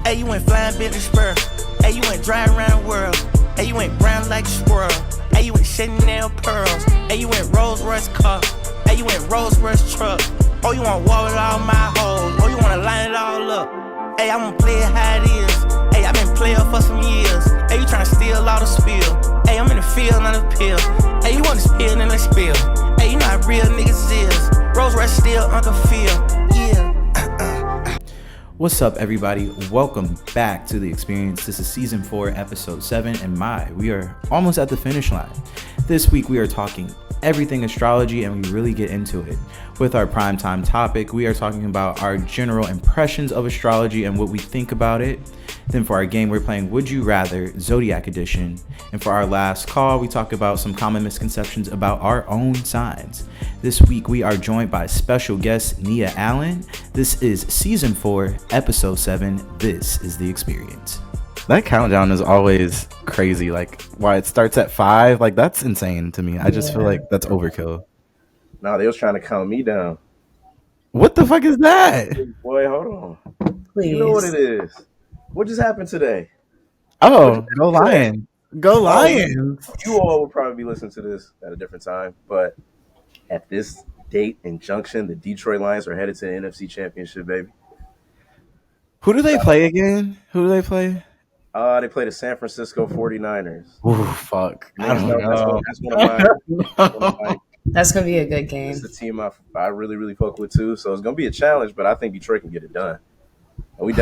Hey, you went flying Billy Spur. Hey, you went driving around the world. Hey, you went brown like a squirrel. Hey, you went Chanel pearls. Hey, you went Rolls Royce car. Hey, you went Rolls Royce truck. Oh, you want war with all my hoes. Oh, you wanna line it all up. Hey, I'm gonna play it how it is. Hey, I've been playing for some years. Hey, you tryna steal all the spill. Hey, I'm in the field on the pill. Hey, you wanna spill, then let's spill. Hey, you know how real niggas is. Rolls Royce still Uncle Phil. Yeah. What's up, everybody? Welcome back to The Experience. This is Season 4, Episode 7, and we are almost at the finish line. This week, we are talking everything astrology, and we really get into it. With our primetime topic, we are talking about our general impressions of astrology and what we think about it. Then for our game, we're playing Would You Rather, Zodiac Edition. And for our last call, we talk about some common misconceptions about our own signs. This week, we are joined by special guest Nia Allen. This is Season 4, Episode 7. This is The Experience. That countdown is always crazy. Like, why it starts at 5? Like, that's insane to me. I just feel like that's overkill. No, they was trying to count me down. What the fuck is that? Boy, hold on. Please. You know what it is. What just happened today? Oh, go Lions. Go Lions. You all would probably be listening to this at a different time, but at this date and junction, the Detroit Lions are headed to the NFC Championship, baby. Who do they play again? Who do they play? They play the San Francisco 49ers. Oh, fuck. I don't know. That's one of my That's going to be a good game. It's a team I really, really fuck with, too. So it's going to be a challenge, but I think Detroit can get it done. And we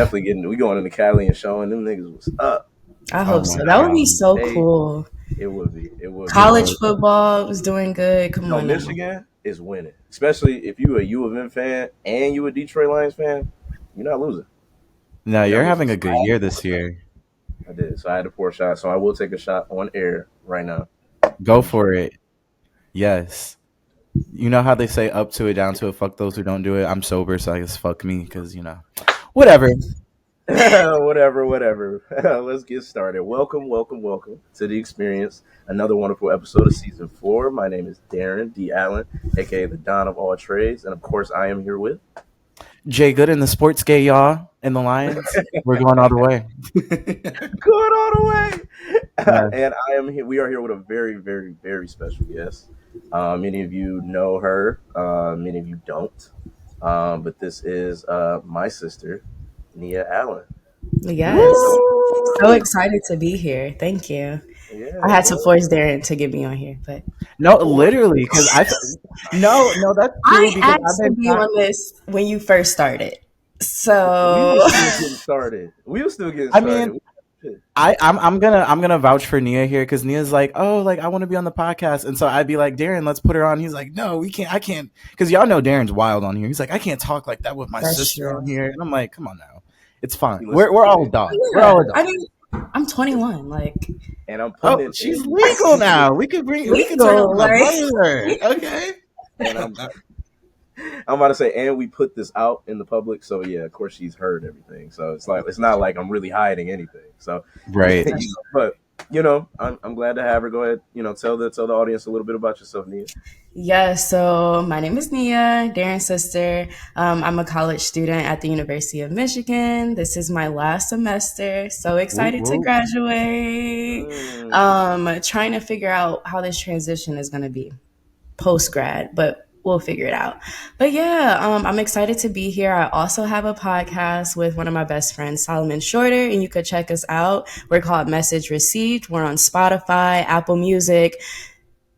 going into Cali and showing them niggas what's up. I hope so. That would be so cool. It would be. College football was doing good. Come on. Michigan is winning. Especially if you a U of M fan and you a Detroit Lions fan, you're not losing. No, you're having a good year this year. I did. So I had to pour a shot. So I will take a shot on air right now. Go for it. Yes. You know how they say up to it, down to it, fuck those who don't do it? I'm sober, so I guess fuck me because, whatever. whatever. Let's get started. Welcome to The Experience. Another wonderful episode of Season 4. My name is Darren D. Allen, a.k.a. the Don of all trades. And, of course, I am here with Jay Good in the sports gay, y'all, and the Lions. We're going all the way. Going all the way. Yes. And I am here. We are here with a very, very, very special guest. Many of you know her. Many of you don't. But this is my sister, Nia Allen. Yes. Woo! So excited to be here. Thank you. Yeah, I had to force Darren to get me on here, but no, literally, because no, that's true. I asked to be on this when you first started, so we were still getting started. I mean, I'm gonna vouch for Nia here because Nia's like, oh, like I want to be on the podcast, and so I'd be like, Darren, let's put her on. He's like, no, we can't. I can't, because y'all know Darren's wild on here. He's like, I can't talk like that with my sister on here, and I'm like, come on now, it's fine. We're all adults. Yeah. We're all adults. I mean, I'm 21, and I'm putting it. She's legal now. We can turn on my okay. And I'm about to say, and we put this out in the public, so yeah, of course she's heard everything. So it's not like I'm really hiding anything. So right, but I'm glad to have her. Go ahead, tell the audience a little bit about yourself, Nia. Yeah, so my name is Nia, Darren's sister. I'm a college student at the University of Michigan. This is my last semester. So excited to graduate. Trying to figure out how this transition is going to be post-grad, but we'll figure it out. But yeah, I'm excited to be here. I also have a podcast with one of my best friends, Solomon Shorter, and you could check us out. We're called Message Received. We're on Spotify, Apple Music.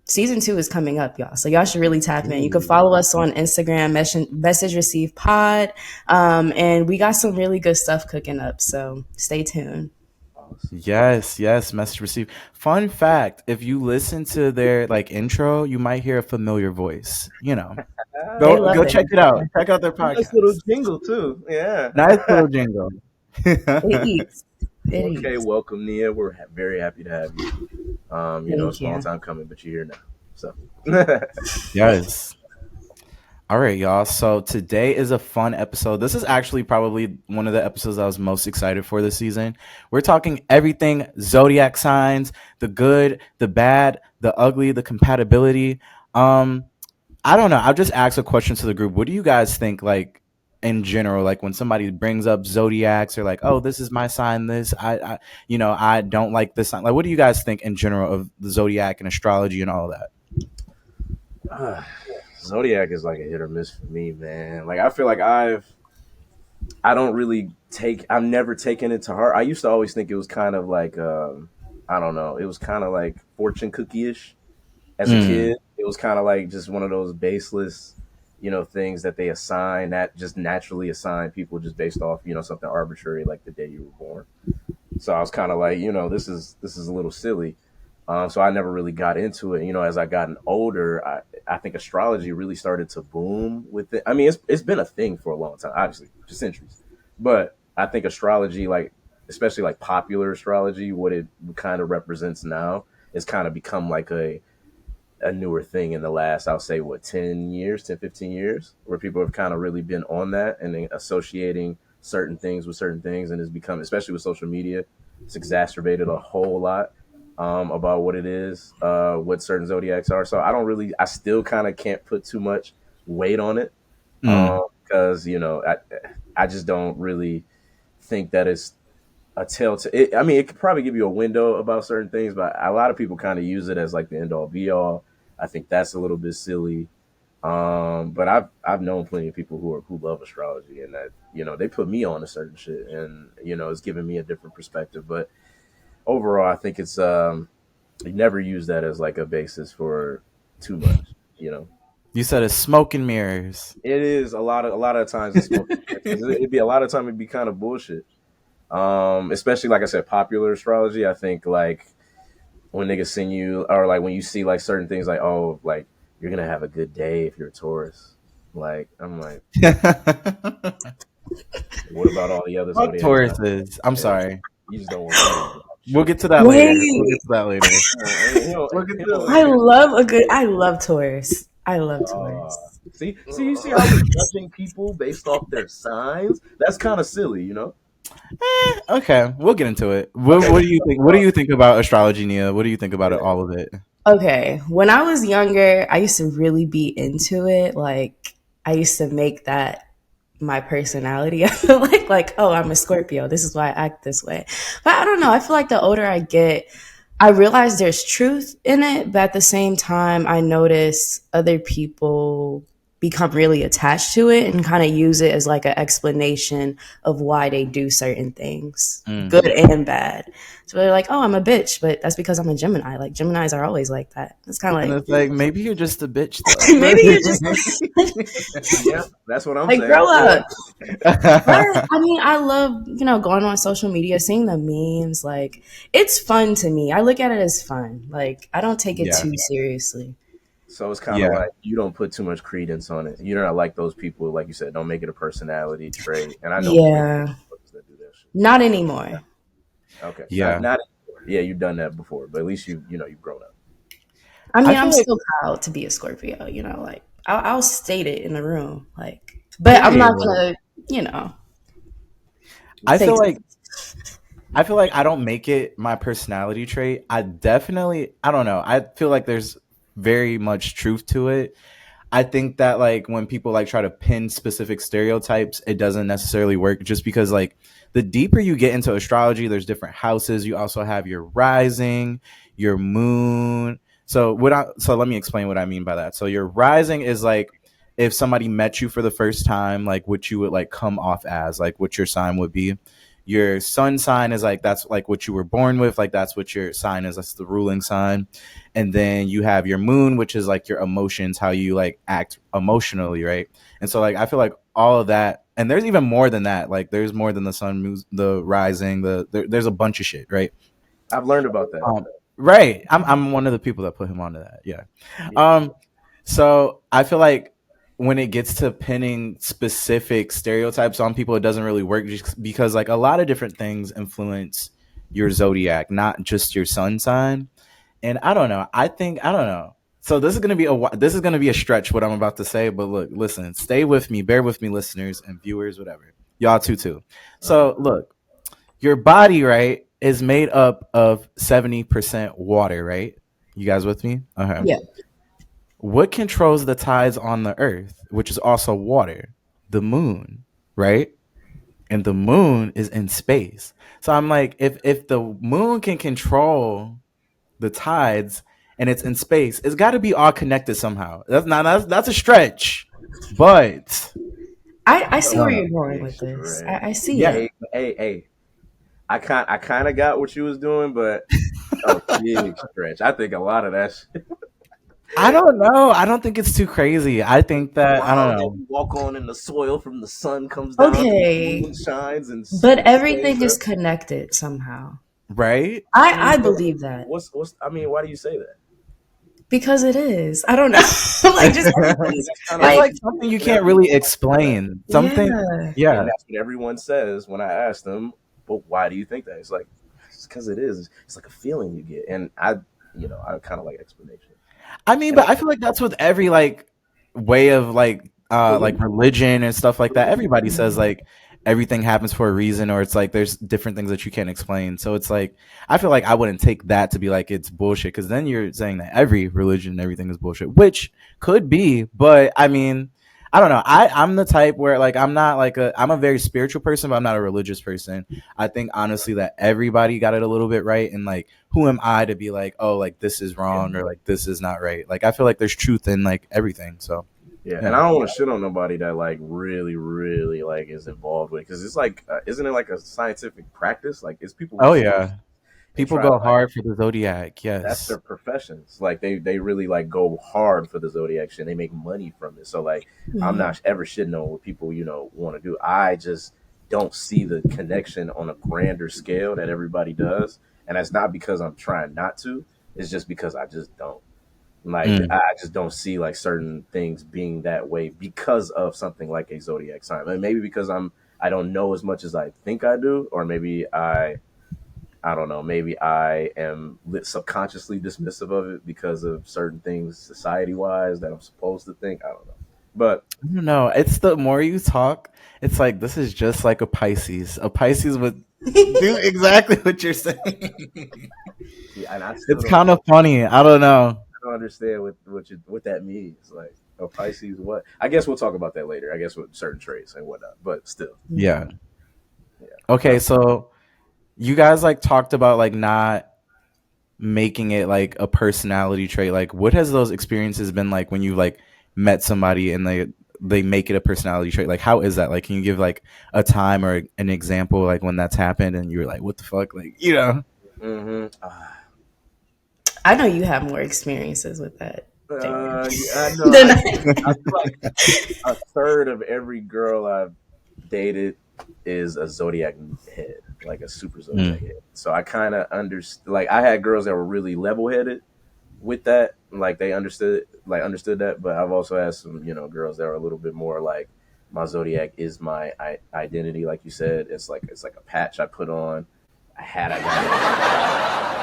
Season 2 is coming up, y'all. So y'all should really tap in. You can follow us on Instagram, Message Received Pod. And we got some really good stuff cooking up. So stay tuned. Yes, Message Received. Fun fact, if you listen to their intro, you might hear a familiar voice. Go check it out. Check out their podcast. Nice little jingle too. Yeah. Nice little jingle. It eats. Okay, welcome, Nia. We're very happy to have you. It's a long time coming, but you're here now. So yes. All right, y'all. So today is a fun episode. This is actually probably one of the episodes I was most excited for this season. We're talking everything zodiac signs, the good, the bad, the ugly, the compatibility. I don't know. I'll just ask a question to the group. What do you guys think, in general, like when somebody brings up zodiacs or like, oh, this is my sign, this I don't like this sign. Like, what do you guys think in general of the zodiac and astrology and all of that? Zodiac is like a hit or miss for me, man. Like I feel like I don't really I've never taken it to heart. I used to always think it was kind of like I don't know, it was kind of like fortune cookie ish as a Mm, kid. It was kind of like just one of those baseless, things that they assign, that just naturally assign people just based off, something arbitrary like the day you were born. So I was kind of like, this is a little silly. So I never really got into it. As I gotten older, I think astrology really started to boom with it. I mean, it's been a thing for a long time, obviously, for centuries. But I think astrology, like especially like popular astrology, what it kind of represents now, is kind of become like a newer thing in the last, I'll say, what, 10 years, 10, 15 years, where people have kind of really been on that and then associating certain things with certain things. And it's become, especially with social media, it's exacerbated a whole lot about what it is, what certain zodiacs are. So I still kind of can't put too much weight on it mm. because, I just don't really think that it's a telltale. I mean, it could probably give you a window about certain things, but a lot of people kind of use it as like the end all be all. I think that's a little bit silly. But I've known plenty of people who love astrology, and that they put me on a certain shit, and it's giving me a different perspective. But overall, I think it's you never use that as like a basis for too much. You said it's smoke and mirrors. It is a lot of times it's smoke. It'd be a lot of time it'd be kind of bullshit. Especially like I said, popular astrology. I think like when niggas send you, or like when you see like certain things like, oh, like you're gonna have a good day if you're a Taurus. Like I'm like, what about all the other Fuck zodiacs? Tauruses. I'm Yeah, sorry. you just don't want that We'll shit. get to that later. We'll Wait, get to that later. We'll get to I love Taurus. I love Taurus. You see how we're judging people based off their signs? That's kind of silly, Okay, we'll get into it. Okay, What do you think? What do you think about astrology, Nia? What do you think about it? All of it. Okay, when I was younger, I used to really be into it. Like, I used to make that my personality. I feel like, oh, I'm a Scorpio. This is why I act this way. But I don't know. I feel like the older I get, I realize there's truth in it, but at the same time, I notice other people become really attached to it and kind of use it as like an explanation of why they do certain things, Mm. good and bad. So they're like, "Oh, I'm a bitch," but that's because I'm a Gemini. Like Geminis are always like that. It's kind of And like it's like maybe you're just a bitch maybe you're just yeah, that's what I'm like saying. grow up. But though. I mean, I love, going on social media, seeing the memes. Like, it's fun to me. I look at it as fun. Like, I don't take it Yeah, too seriously. So it's kind of yeah, like you don't put too much credence on it. You're not like those people, like you said, don't make it a personality trait. And I know plenty of Yeah, folks that do that shit. not anymore. Okay, not yeah. not anymore. Yeah, you've done that before, but at least you've grown up. I I mean, feel I'm like still proud to be a Scorpio. Like I'll state it in the room. Like, but I'm not period. gonna, you know, I say feel like I feel like I don't make it my personality trait. I don't know. I feel like there's very much truth to it. I think that like when people like try to pin specific stereotypes, it doesn't necessarily work just because like the deeper you get into astrology, there's different houses. You also have your rising, your moon. So let me explain what I mean by that. So your rising is like if somebody met you for the first time, like what you would like come off as, like what your sign would be. Your sun sign is like that's like what you were born with, like that's what your sign is. That's the ruling sign. And then you have your moon, which is like your emotions, how you like act emotionally, right? And so like I feel like all of that, and there's even more than that. Like there's more than the sun, moon, the rising, there's a bunch of shit, right? I've learned about that. Right. I'm one of the people that put him onto that. Yeah. Yeah, Um. So I feel like when it gets to pinning specific stereotypes on people, it doesn't really work just because like a lot of different things influence your zodiac, not just your sun sign. And I don't know. I don't know. So this is gonna be a stretch what I'm about to say, but look, listen, stay with me, bear with me, listeners and viewers, whatever. Y'all too. all right. So look, your body, right, is made up of 70% water, right? You guys with me? Okay. yeah. What controls the tides on the earth, which is also water? The moon. right? And the moon is in space. So I'm like, if the moon can control the tides and it's in space, it's got to be all connected somehow. That's a stretch, but I I see where don't you're know. going Big with this. stretch. I see Yeah, it. Hey. I kind of got what you was doing, but a big stretch. I think a lot of that shit. I don't know. I don't think it's too crazy. I The think that I don't ground that know, we walk on in the soil from the sun comes down and the moon Okay, shines and but stays everything is there. connected somehow. right? I believe that What's I mean, why do you say that? because it is. I don't know. Like just I mean, everything's that's kind of It's like, like like something you and can't everyone really says that. explain. Something, yeah. And yeah. that's what everyone says when I ask them, but why do you think that? It's like, it's because it is. It's like a feeling you get. And I kind of like explanation. I mean, And but I feel like that's with every like way of like belief. religion and stuff like that. Belief. Everybody says like everything happens for a reason, or it's like there's different things that you can't explain. So it's like I feel like I wouldn't take that to be like it's bullshit, because then you're saying that every religion and everything is bullshit, which could be. But I mean, I don't know. I'm the type where like I'm a very spiritual person, but I'm not a religious person. I think honestly that everybody got it a little bit right, and like who am I to be like, oh, like this is Yeah. wrong or like this is not right? Like I feel like there's truth in like everything. So Yeah. And yeah. I don't want to shit on nobody that like really, really like is involved with it. Because it's like, isn't it like a scientific practice? Like, it's people who Oh study yeah. and People try to go like, hard for the Zodiac. that's Yes. their professions. Like they really like go hard for the Zodiac shit. They make money from it. So like I'm Mhm. not ever shitting on what people, want to do. I just don't see the connection on a grander scale that everybody does. And that's not because I'm trying not to. It's just because I just don't. Like Mm. I just don't see like certain things being that way because of something like a Zodiac sign. And maybe because I don't know as much as I think I do, or maybe I don't know. Maybe I am subconsciously dismissive of it because of certain things society wise that I'm supposed to think. I don't know. But I don't know. It's the more you talk, it's like this is just like a Pisces. A Pisces would do exactly what you're saying. see, and I still It's kind of funny. I don't know. don't understand what that means. Like a Pisces, what? I guess we'll talk about that later. I guess with certain traits and whatnot. But still, Yeah. yeah. Okay, so you guys like talked about like not making it like a personality trait. Like what has those experiences been like when you like met somebody and they make it a personality trait? Like how is that? Like can you give like a time or an example like when that's happened and you're like what the fuck? Like, you know. Mm-hmm. I know you have more experiences with that, Darren. Yeah, I know. Than I feel like a third of every girl I've dated is a Zodiac head, like a super Zodiac Mm. head. So I kind of understand. Like I had girls that were really level headed with that, like they understood that. But I've also had some, girls that are a little bit more like my Zodiac is my identity, like you said. It's like a patch I put on, a hat I got.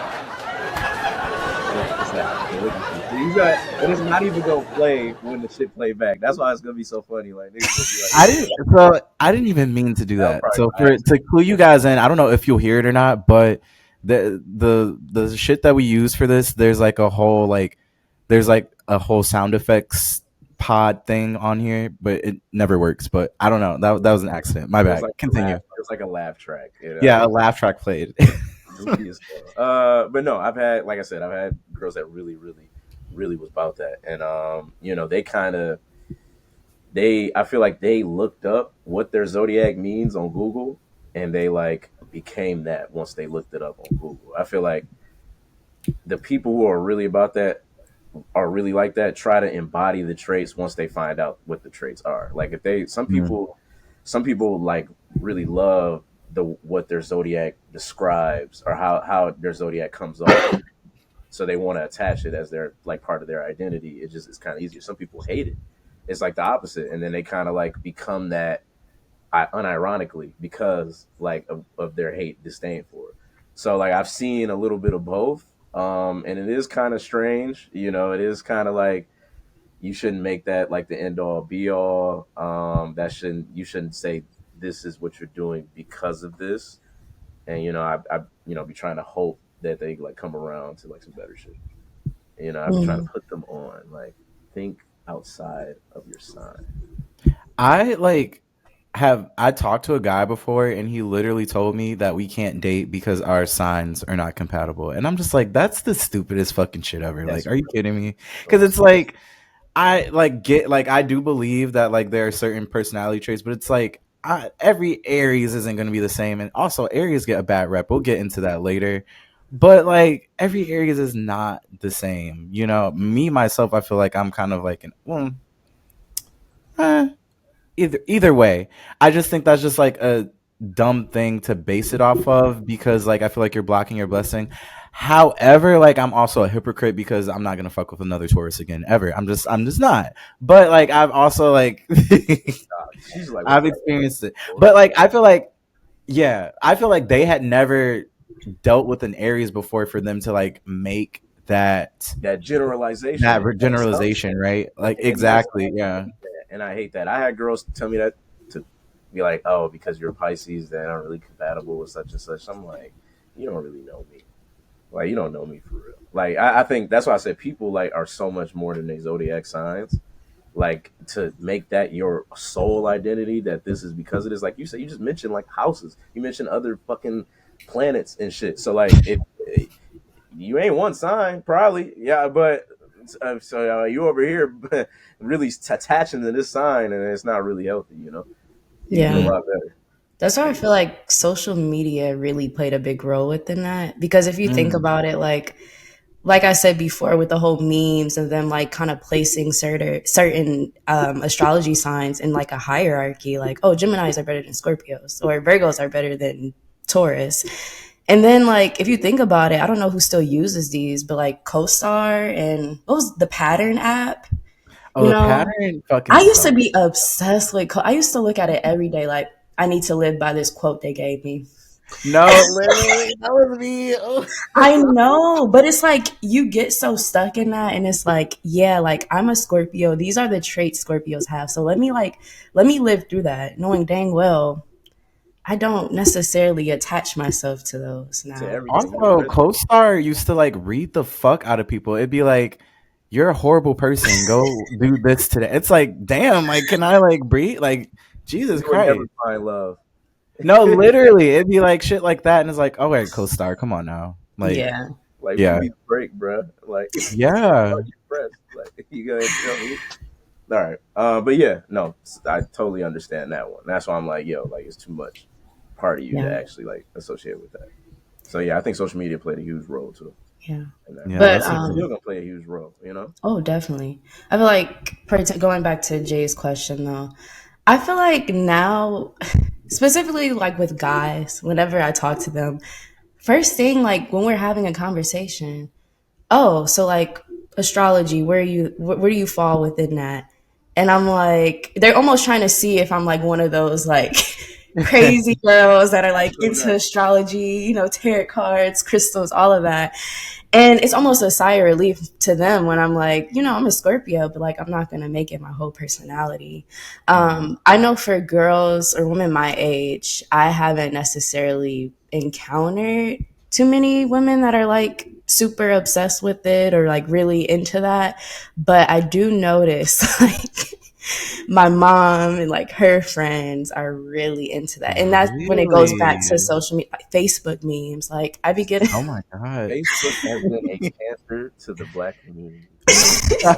It's that. You got, and it's not even gonna play when the shit play back. That's why it's gonna be so funny. Like niggas gonna be like, I didn't I didn't even mean to do that was that. probably So my for to clue you guys in, I don't know if you'll hear it or not, but the shit that we use for this, there's like a whole sound effects pod thing on here, but it never works. But I don't know. That was an accident. My It was bad. like a laugh. Continue. It was like a laugh track. Yeah, a laugh track played. Goofy as hell. But no, like I said, I've had girls that really, really, really was about that, and they kind of I feel like they looked up what their zodiac means on Google, and they like became that once they looked it up on Google. I feel like the people who are really about that are really like that try to embody the traits once they find out what the traits are. Like if they Mm. some people like really love what their zodiac describes or how their zodiac comes off. So they want to attach it as their like part of their identity. It's kind of easier. Some people hate it. It's like the opposite, and then they kind of like become that unironically because like of their hate disdain for it. So like I've seen a little bit of both, and it is kind of strange. It is kind of like you shouldn't make that like the end all be all. You shouldn't say this is what you're doing because of this. And I be trying to hope that they like come around to like some better shit. I be trying to Mm. put them on like think outside of your sign. I like have I talked to a guy before and he literally told me that we can't date because our signs are not compatible. And I'm just like, that's the stupidest fucking shit ever. That's Like, are you kidding me? Because gross. it's like I like get like I do believe that like there are certain personality traits, but it's like every Aries isn't going to be the same, and also Aries get a bad rep. We'll get into that later, but like every Aries is not the same. You know, me myself, I feel like I'm kind of like an eh, either way. I just think that's just like a dumb thing to base it off of because like I feel like you're blocking your blessing. However, like I'm also a hypocrite because I'm not gonna fuck with another Taurus again ever. I'm just not. But like I've also like She's like, what I've the experienced it. fuck? But like I feel like yeah, I feel like they had never dealt with an Aries before for them to like make That generalization that and that generalization, assumption, right? Like and that's exactly, yeah. and I hate that. I had girls tell me that to be like, oh, because you're Pisces, that aren't really compatible with such and such. I'm like, you don't really know me. Like, you don't know me for real. Like, I think that's why I said people like are so much more than their zodiac signs. Like to make that your sole identity, that this is because it is, like you said, you just mentioned like houses, you mentioned other fucking planets and shit. So like, if you ain't one sign, probably, yeah, but so you over here really attaching to this sign, and it's not really healthy. You can do a Yeah. lot better. That's why I feel like social media really played a big role within that. Because if you think Mm. about it, like I said before, with the whole memes and them like kind of placing certain astrology signs in like a hierarchy, like, oh, Geminis are better than Scorpios, or Virgos are better than Taurus. And then like if you think about it, I don't know who still uses these, but like CoStar and what was the Pattern app? Oh, You the know, pattern fucking I used to sucks. be obsessed with. I used to look at it every day, like I need to live by this quote they gave me. No, literally, that was me. Oh. I know, but it's like you get so stuck in that, and it's like, yeah, like I'm a Scorpio. These are the traits Scorpios have. So let me live through that, knowing dang well I don't necessarily attach myself to those To now. everything you Also, read. CoStar used to like read the fuck out of people. It'd be like, "You're a horrible person. Go do this today." It's like, damn, like, can I like breathe? Like, Jesus You would never Christ. find love. No, literally, it'd be like shit like that, and it's like, "Oh wait, CoStar, come on now." Like, Yeah, Like, give yeah, me the break, bro. Like, yeah. are you pressed? Like, you go ahead and tell me. All right. But yeah, no, I totally understand that one. That's why I'm like, yo, like, it's too much part of you to yeah, actually like associate with that. So yeah, I think social media played a huge role too yeah. in that. Yeah, And I But that's a think it's good. still gonna play a huge role. oh, definitely. I feel like going back to Jay's question though, I feel like now, specifically like with guys, whenever I talk to them, first thing like when we're having a conversation, oh, so like astrology, where do you fall within that? And I'm like, they're almost trying to see if I'm like one of those like crazy girls that are I like feel into that. astrology, tarot cards, crystals, all of that. And it's almost a sigh of relief to them when I'm like, I'm a Scorpio, but like I'm not gonna make it my whole personality. Mm. I know for girls or women my age, I haven't necessarily encountered too many women that are like super obsessed with it or like really into that. But I do notice like my mom and like her friends are really into that. And that's when it goes back to Really? social media, like Facebook memes. Like I be getting Oh my god. Facebook has been a cancer to the black community for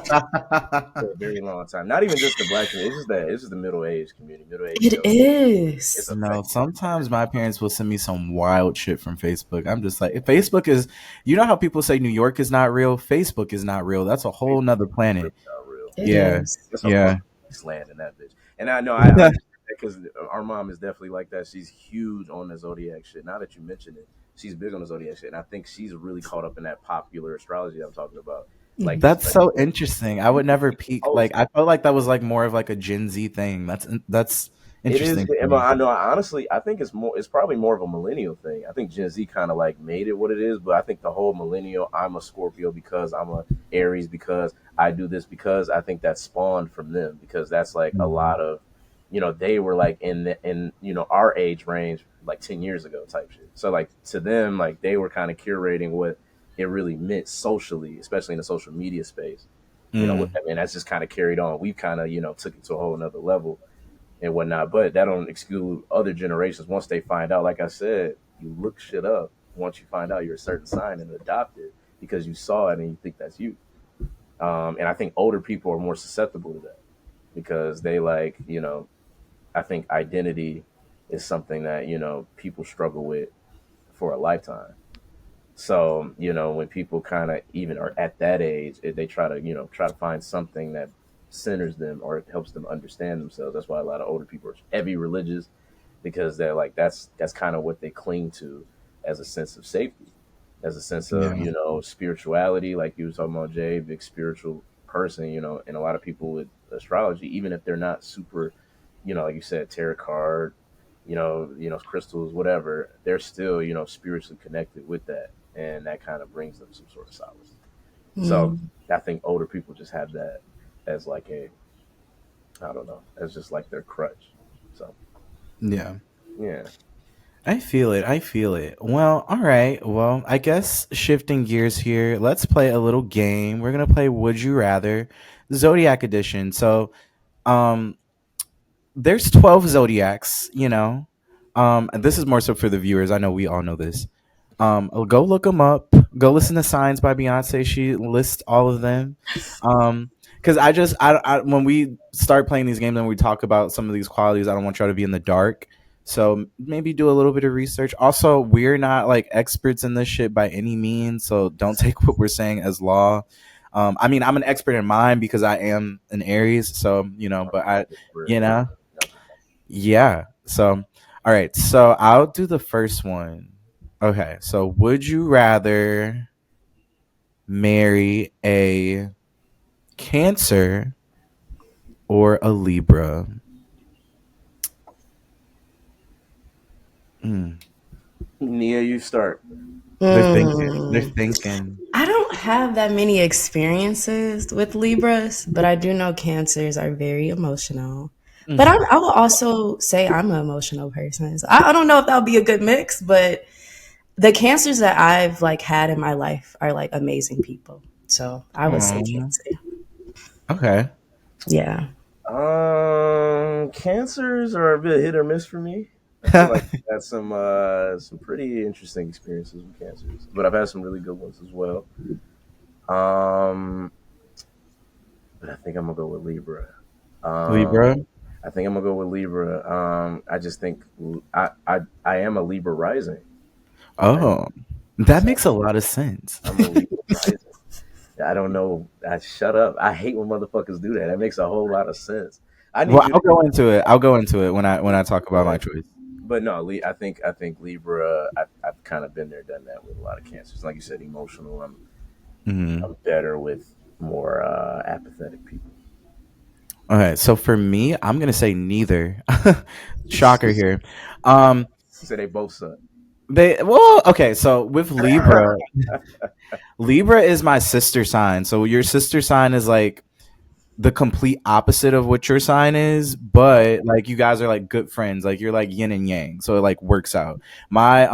a very long time. Not even just the black community. It's just the middle aged community. Middle aged It adults. It's is. No, affecting them. sometimes my parents will send me some wild shit from Facebook. I'm just like, Facebook is, you know how people say New York is not real? Facebook is not real. That's a whole nother Facebook is really planet. not real. It Yeah. is. It's a Yeah. fucking wasteland in that bitch. And I know I understand that because our mom is definitely like that. She's huge on the zodiac shit. Now that you mention it, she's big on the zodiac shit, and I think she's really caught up in that popular astrology I'm talking about. Like, Mhm. That's especially so interesting. I would never peek. Like, post. I felt like that was like more of like a Gen Z thing. That's It is. interesting to But me. I know. Honestly, I think it's more. It's probably more of a millennial thing. I think Gen Z kind of like made it what it is. But I think the whole millennial, I'm a Scorpio because I'm a Aries because I do this because I think that spawned from them because that's like a Mhm. lot of, they were like in our age range like 10 years ago type shit. So like to them, like they were kind of curating what it really meant socially, especially in the social media space. Mm. And that's just kind of carried on. We've kind of took it to a whole another level and whatnot. But that don't exclude other generations. Once they find out, like I said, you look shit up. Once you find out you're a certain sign and adopt it because you saw it and you think that's you. And I think older people are more susceptible to that because they like, I think identity is something that, people struggle with for a lifetime. So, when people kind of even are at that age, they try to, try to find something that centers them or helps them understand themselves. That's why a lot of older people are heavy religious because they're like, that's kind of what they cling to as a sense of safety, as a sense of, Yeah. spirituality. Like you were talking about, Jay, big spiritual person, and a lot of people with astrology, even if they're not super, like you said, tarot card, crystals, whatever, they're still, spiritually connected with that. And that kind of brings them some sort of solace. So Mm. I think older people just have that as like I don't know, as just like their crutch. So Yeah. yeah. I feel it. I feel it. Well, all right. Well, I guess shifting gears here, let's play a little game. We're going to play Would You Rather, Zodiac edition. So, um, there's 12 zodiacs, and this is more so for the viewers. I know we all know this. Go look them up. Go listen to Signs by Beyonce. She lists all of them. Because when we start playing these games and we talk about some of these qualities, I don't want y'all to be in the dark. So maybe do a little bit of research. Also, we're not like experts in this shit by any means, so don't take what we're saying as law. I mean, I'm an expert in mine because I am an Aries, so but you know, yeah. So, all right. So I'll do the first one. Okay. So, would you rather marry a Cancer or a Libra? Mm. Nia, you start. They're thinking. They're Mm. thinking. I don't have that many experiences with Libras, but I do know Cancers are very emotional. But Hmm. I will also say I'm an emotional person. So I don't know if that would be a good mix, but the Cancers that I've like had in my life are like amazing people. So I would say Aw. Cancer. Okay. Yeah. Cancers are a bit hit or miss for me. I feel like I've had some pretty interesting experiences with cancers, but I've had some really good ones as well. Um, but I think I'm gonna go with Libra. Libra. I think I'm gonna go with Libra. I just think I am a Libra rising. I am. Oh, that So makes a lot of sense. I'm a Libra rising. I don't know. I shut up. I hate when motherfuckers do that. That makes a whole lot of sense. I need Well, you I'll to, go into it. I'll go into it when I talk about yeah. my choice. But no, I think Libra. I've kind of been there, done that with a lot of cancers. Like you said, emotional. I'm Hmm. better with more apathetic people. Okay, so for me, I'm gonna say neither. Shocker here. Um, So they both suck. okay. So with Libra, Libra is my sister sign. So your sister sign is like the complete opposite of what your sign is, but like you guys are like good friends. Like you're like yin and yang, so it like works out. My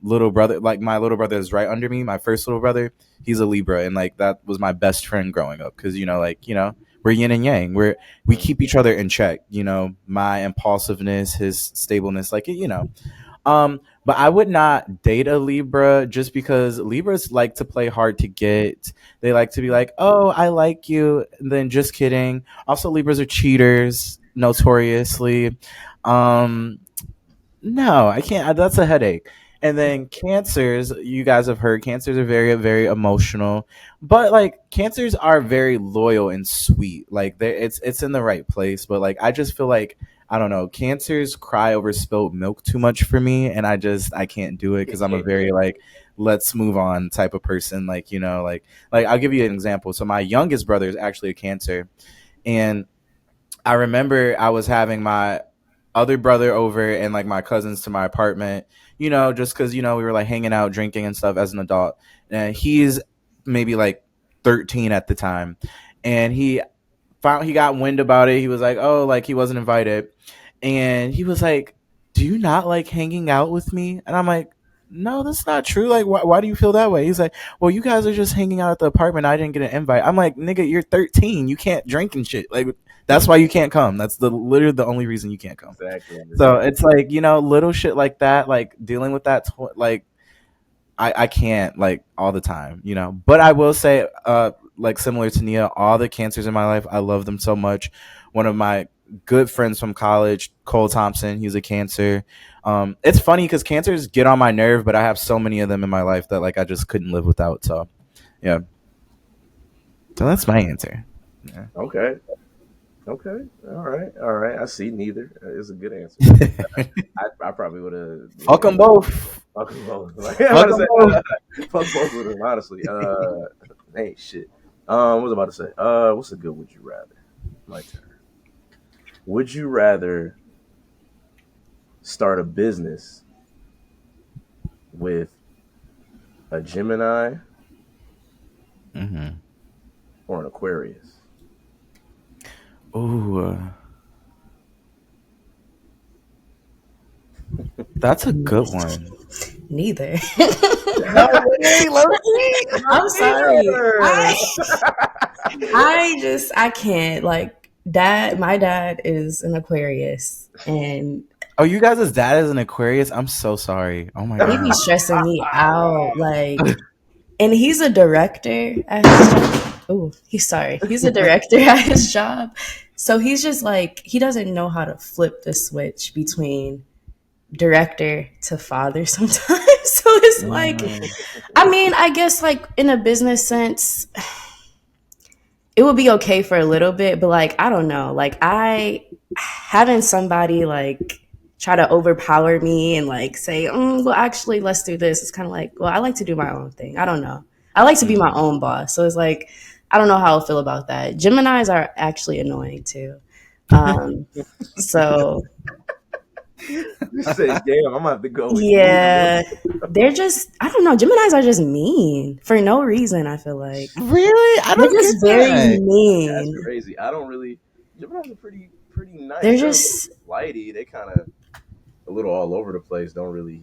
little brother, like my little brother is right under me. My first little brother, he's a Libra, and like that was my best friend growing up because we're yin and yang. We keep each other in check. My impulsiveness, his stableness, like but I would not date a Libra just because Libras like to play hard to get. They like to be like, "Oh, I like you," and then just kidding. Also, Libras are cheaters, notoriously. Um, no, I can't. That's a headache. And then cancers, you guys have heard cancers are very, very emotional, but like cancers are very loyal and sweet. Like it's in the right place. But like I just feel like I don't know, cancers cry over spilt milk too much for me, and I can't do it because I'm a very like let's move on type of person. Like like I'll give you an example. So my youngest brother is actually a cancer, and I remember I was having my other brother over and like my cousins to my apartment, just because, we were like hanging out, drinking and stuff as an adult. And he's maybe like 13 at the time. And he got wind about it. He was like, oh, like he wasn't invited. And he was like, do you not like hanging out with me? And I'm like, no, that's not true. Like, why do you feel that way? He's like, well, you guys are just hanging out at the apartment. I didn't get an invite. I'm like, nigga, you're 13. You can't drink and shit. Like, that's why you can't come. That's literally the only reason you can't come. Exactly. So it's like, little shit like that, like dealing with that, like I can't like all the time. But I will say, like similar to Nia, all the cancers in my life, I love them so much. One of my good friends from college, Cole Thompson, he's a cancer. It's funny because cancers get on my nerve, but I have so many of them in my life that like I just couldn't live without. So yeah, so that's my answer. Yeah. Okay. Okay. All right. I see. Neither is a good answer. I probably would have. Fuck them both. Fuck them both. Fuck them both. Fuck both of them. Honestly. Hey, shit. What was I about to say? What's a good would you rather? My turn. Would you rather start a business with a Gemini or an Aquarius? Ooh. That's a good one. Neither. No way, I'm sorry. I can't. Like, my dad is an Aquarius, and oh, you guys' dad is an Aquarius? I'm so sorry. Oh my he god. be stressing me out. Like, and he's a director at his job. Oh, he's a director at his job. So he's just like, he doesn't know how to flip the switch between director to father sometimes. So it's like, I mean, I guess like in a business sense, it would be okay for a little bit, but like, I don't know, like having somebody like try to overpower me and like say, well, actually, let's do this. It's kind of like, well, I like to do my own thing. I don't know. I like to be my own boss. So it's like, I don't know how I feel about that. Geminis are actually annoying too. So You say, damn, I'm gonna have to go. yeah, they're just, I don't know. Geminis are just mean for no reason. I feel like Really? I don't they're just get very that. mean. That's crazy. I don't really. Geminis are pretty nice. They're just flighty. They kind of a little all over the place. Don't really.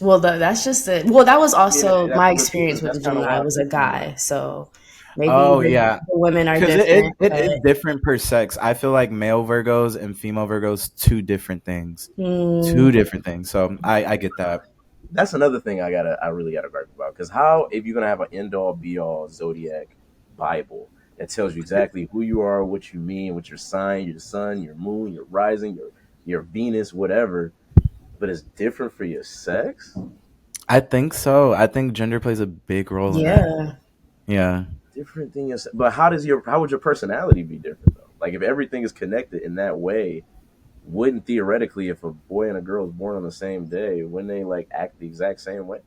well. That's just it. Well, that was also Yeah, my that's experience with the that's kinda Gemini. I why. was a guy, so maybe Oh the yeah, women are because different. it's different per sex. I feel like male Virgos and female Virgos, two different things. Two different things. So I get that. That's another thing I really gotta gripe about. Because if you're gonna have an end all be all zodiac Bible that tells you exactly who you are, what you mean, what your sign, your sun, your moon, your rising, your Venus, whatever, but it's different for your sex. I think so. I think gender plays a big role in that. Yeah. Different thing is, but how would your personality be different though? Like if everything is connected in that way, wouldn't theoretically, if a boy and a girl is born on the same day, wouldn't they like act the exact same way?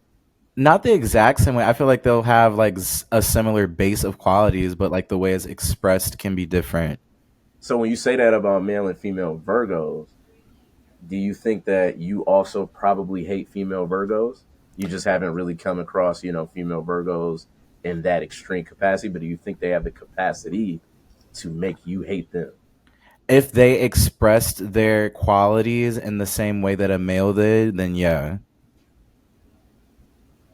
Not the exact same way. I feel like they'll have like a similar base of qualities, but like the way it's expressed can be different. So when you say that about male and female Virgos, do you think that you also probably hate female Virgos? You just haven't really come across, female Virgos in that extreme capacity, but do you think they have the capacity to make you hate them? If they expressed their qualities in the same way that a male did, then yeah.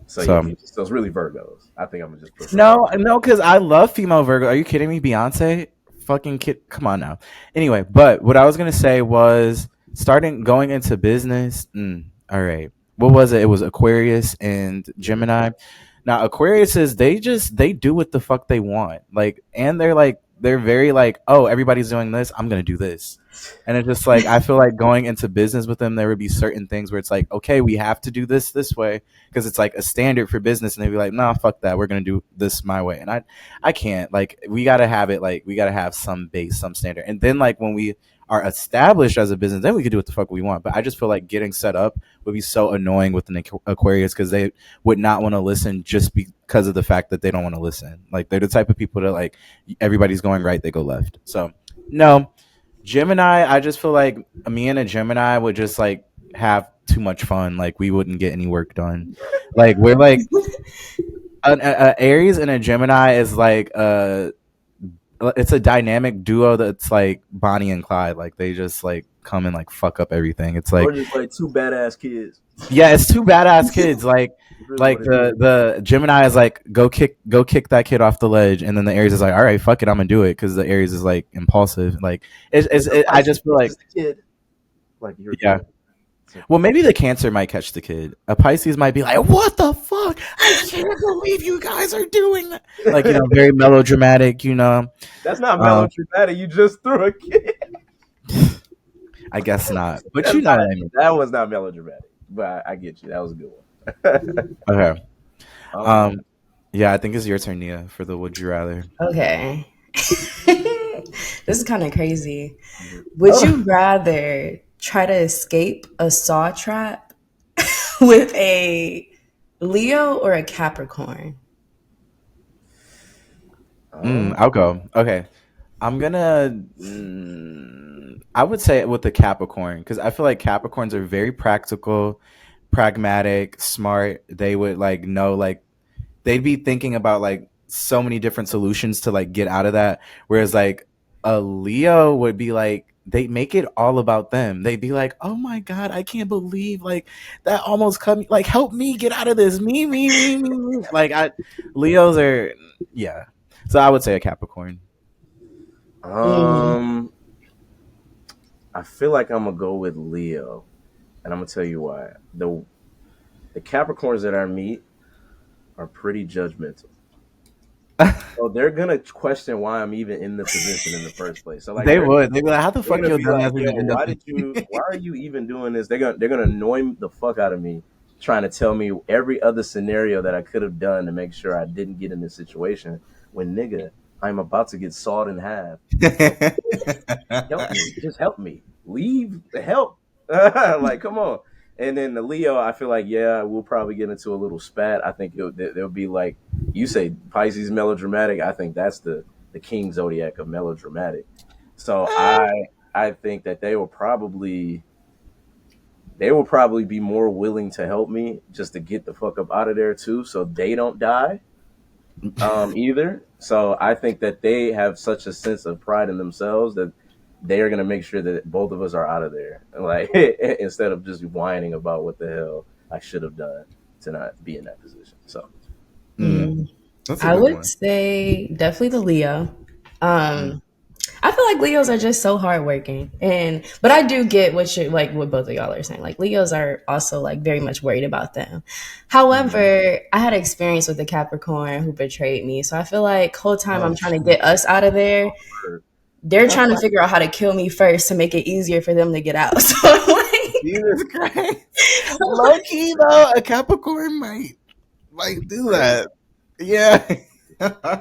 So it's really Virgos. I think I'm gonna just put no, because I love female Virgo. Are you kidding me, Beyonce? Fucking kid, come on now. Anyway, but what I was gonna say was going into business. All right, what was it? It was Aquarius and Gemini. Now Aquariuses, they do what the fuck they want. Like, and they're very like, oh, everybody's doing this, I'm gonna do this. And it's just like, I feel like going into business with them, there would be certain things where it's like, okay, we have to do this way because it's like a standard for business, and they'd be like, nah, fuck that, we're gonna do this my way. And I can't, like, we gotta have it, like, we gotta have some base, some standard, and then like when we are established as a business, then we can do what the fuck we want. But I just feel like getting set up would be so annoying with an Aquarius because they would not want to listen just because of the fact that they don't want to listen. Like, they're the type of people that like, everybody's going right, they go left. So no. Gemini, I just feel like me and a Gemini would just like have too much fun. Like, we wouldn't get any work done. Like, we're like an Aries and a Gemini is like it's a dynamic duo that's like Bonnie and Clyde. Like, they just like come and like fuck up everything. It's like, Or just like two badass kids. yeah, it's two badass kids. It's really Like what it is. the Gemini is like, go kick that kid off the ledge, and then the Aries is like, all right, fuck it, I'm gonna do it, because the Aries is like impulsive. Like I just feel It's like, just a kid. Like you're yeah. good. Well, maybe the Cancer might catch the kid. A Pisces might be like, what the fuck? I can't believe you guys are doing that. Like, very melodramatic. That's not Um, melodramatic. You just threw a kid. I guess not, but That's you know not, what I mean. that was not melodramatic. But I get you. That was a good one. Okay. Um, Yeah, I think it's your turn, Nia, for the would you rather. Okay. This is kind of crazy. Would you rather try to escape a saw trap with a Leo or a Capricorn? I'll go. Okay. I'm gonna. I would say with the Capricorn, because I feel like Capricorns are very practical, pragmatic, smart. They would like know, like, they'd be thinking about like so many different solutions to like get out of that. Whereas like a Leo would be like, they make it all about them. They'd be like, oh my god, I can't believe like that almost cut me. Like, help me get out of this. Me. Like, Leos are, yeah. So I would say a Capricorn. Mm. I feel like I'm gonna go with Leo, and I'm gonna tell you why. The Capricorns that I meet are pretty judgmental. So they're gonna question why I'm even in the position in the first place. So like They would. They'd be like, how the they're fuck gonna your be like, dumbass yo, even end up? why are you even doing this? They're gonna annoy the fuck out of me, trying to tell me every other scenario that I could have done to make sure I didn't get in this situation. When nigga, I'm about to get sawed in half. Help me, just help me. Leave the help. Like, come on. And then the Leo, I feel like, yeah, we'll probably get into a little spat. I think there'll be like you say, Pisces melodramatic. I think that's the king zodiac of melodramatic. So I think that they will probably be more willing to help me just to get the fuck up out of there too, so they don't die either. So I think that they have such a sense of pride in themselves that they are going to make sure that both of us are out of there, like instead of just whining about what the hell I should have done to not be in that position. So That's a I good would one. say definitely the Leo. I feel like Leos are just so hardworking, but I do get what both of y'all are saying. Like Leos are also like very much worried about them. However, I had an experience with the Capricorn who betrayed me, so I feel like whole time Oh I'm trying to shit. get us out of there, they're trying to figure out how to kill me first to make it easier for them to get out. So Jesus Christ. Low key though, a Capricorn might do that. Yeah.